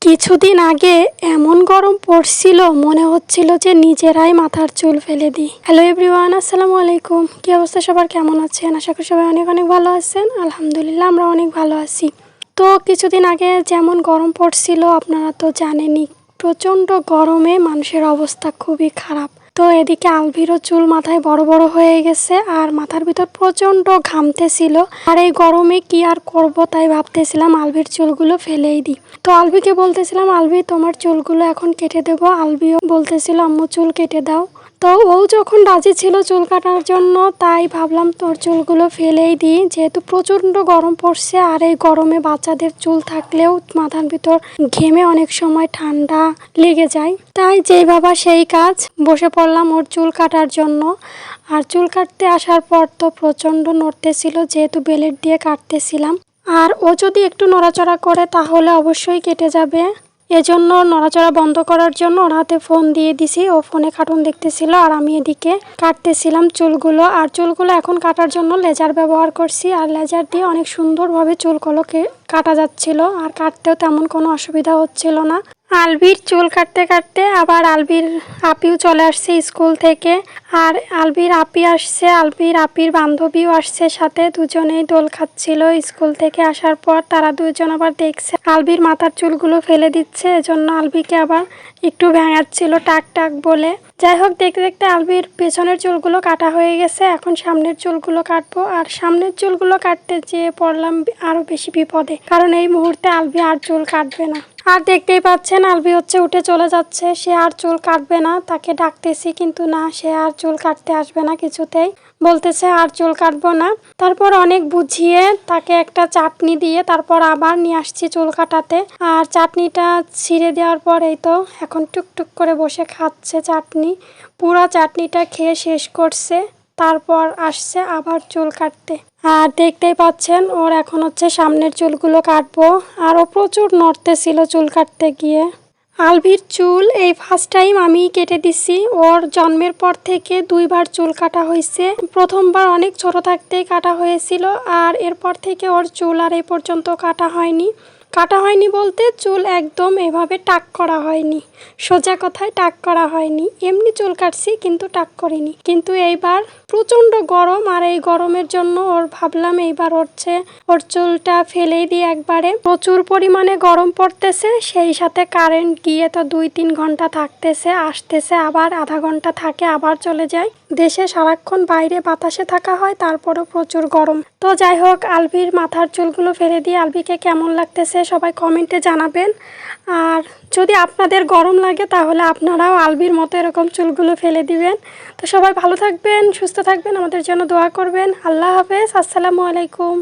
কিছুদিন আগে এমন গরম পড়ছিল মনে হচ্ছিল যে নিজেরাই মাথার চুল ফেলে দিই। হ্যালো এভরিওয়ান, আসসালামু আলাইকুম। কি অবস্থা সবার, কেমন আছেন? আশা করি সবাই অনেক অনেক ভালো আছেন। আলহামদুলিল্লাহ আমরা অনেক ভালো আছি। তো কিছুদিন আগে যেমন গরম পড়ছিল আপনারা তো জানেনই, প্রচণ্ড গরমে মানুষের অবস্থা খুবই খারাপ। তো এদিকে আলভিরও চুল মাথায় বড় বড় হয়ে গেছে আর মাথার ভিতর প্রচণ্ড ঘামতেছিল। আর এই গরমে কি আর করব, তাই ভাবতেছিলাম আলভির চুলগুলো ফেলেই দিই। তো আলভিকে বলতেছিলাম, আলভি তোমার চুলগুলো এখন কেটে দেবো। আলভিও বলতেছিল আম্মু চুল কেটে দাও। তো ও যখন রাজি ছিল চুল কাটার জন্য, তাই ভাবলাম তোর চুলগুলো ফেলেই দিই, যেহেতু প্রচণ্ড গরম পড়ছে। আর এই গরমে বাচ্চাদের চুল থাকলেও মাথার ভিতর ঘেমে অনেক সময় ঠান্ডা লেগে যায়। তাই যেই বাবা সেই কাজ, বসে পড়লাম ওর চুল কাটার জন্য। আর চুল কাটতে আসার পর তো প্রচণ্ড নড়তেছিল, যেহেতু ব্লেড দিয়ে কাটতেছিলাম। আর ও যদি একটু নড়াচড়া করে তাহলে অবশ্যই কেটে যাবে। এজন্য নড়াচড়া বন্ধ করার জন্য ওর হাতে ফোন দিয়ে দিছি। ও ফোনে কার্টুন দেখতেছিল আর আমি এদিকে কাটতেছিলাম চুলগুলো। আর চুলগুলো এখন কাটার জন্য লেজার ব্যবহার করছি। আর লেজার দিয়ে অনেক সুন্দরভাবে চুলগুলোকে কাটা যাচ্ছিল, আর কাটতেও তেমন কোনো অসুবিধা হচ্ছিল না। আলভির চুল কাটতে কাটতে আবার আলভির আপিও চলে আসছে স্কুল থেকে। আর আলভির আপি আসছে, আলভির আপির বান্ধবীও আসছে সাথে। দুজনেই দোল খাচ্ছিল। স্কুল থেকে আসার পর তারা দুজন আবার দেখছে আলভির মাথার চুলগুলো ফেলে দিচ্ছে, এজন্য আলভিকে আবার একটু ভেঙাচ্ছিল টাক টাক বলে। যাই হোক, দেখতে দেখতে আলভির পেছনের চুলগুলো কাটা হয়ে গেছে। এখন সামনের চুলগুলো কাটবো। আর সামনের চুলগুলো কাটতে যেয়ে পড়লাম আরো বেশি বিপদে, কারণ এই মুহূর্তে আলভি আর চুল কাটবে না। আর দেখতেই পাচ্ছেন আলভি উঠে চলে যাচ্ছে। সে আর চুল কাটবে না। তাকে ডাকতেছি কিন্তু না, সে আর চুল কাটতে আসবে না কিছুতেই। বলতেছে আর চুল কাটবো না। তারপর অনেক বুঝিয়ে তাকে একটা চাটনি দিয়ে তারপর আবার নিয়ে আসছি চুল কাটাতে। আর চাটনিটা ছিঁড়ে দেওয়ার পরেই তো এখন টুকটুক করে বসে খাচ্ছে চাটনি। পুরো চাটনিটা খেয়ে শেষ করছে, তারপর আসছে আবার চুল কাটতে। আর দেখতেই পাচ্ছেন ওর এখন সামনের চুলগুলো কাটবো। আর ও প্রচুর নড়তেছিল চুল কাটতে গিয়ে। আলভির চুল এই ফার্স্ট টাইম আমি কেটে দিছি। ওর জন্মের পর থেকে 2 বার চুল কাটা হয়েছে। প্রথমবার অনেক ছোট থাকতেই কাটা হয়েছিল, আর এরপর থেকে ওর চুল আর এই পর্যন্ত কাটা হয়নি। কাটা হয়নি বলতে চুল একদম এভাবে টাক করা হয়নি, সোজা কথায় টাক করা হয়নি। এমনি চুল কাটছি কিন্তু টাক করিনি। কিন্তু এইবার প্রচণ্ড গরম, আর এই গরমের জন্য ভাবলাম এইবার ওর চুলটা ফেলেই দিয়ে একবারে। প্রচুর পরিমাণে গরম পড়তেছে, সেই সাথে কারেন্ট গিয়ে তো 2-3 ঘন্টা থাকতেছে, আসতেছে, আবার আধা ঘন্টা থাকে, আবার চলে যায়। দেশে সারাক্ষণ বাইরে বাতাসে থাকা হয়, তারপরেও প্রচুর গরম। তো যাই হোক, আলভির মাথার চুলগুলো ফেলে দিয়ে আলভিকে কেমন লাগতেছে সবাই কমেন্টে জানাবেন। আর যদি আপনাদের গরম লাগে তাহলে আপনারাও আলভির মতো এরকম চুলগুলো ফেলে দিবেন। তো সবাই ভালো থাকবেন, সুস্থ থাকবেন, আমাদের জন্য দোয়া করবেন। আল্লাহ হাফেজ, আসসালামু আলাইকুম।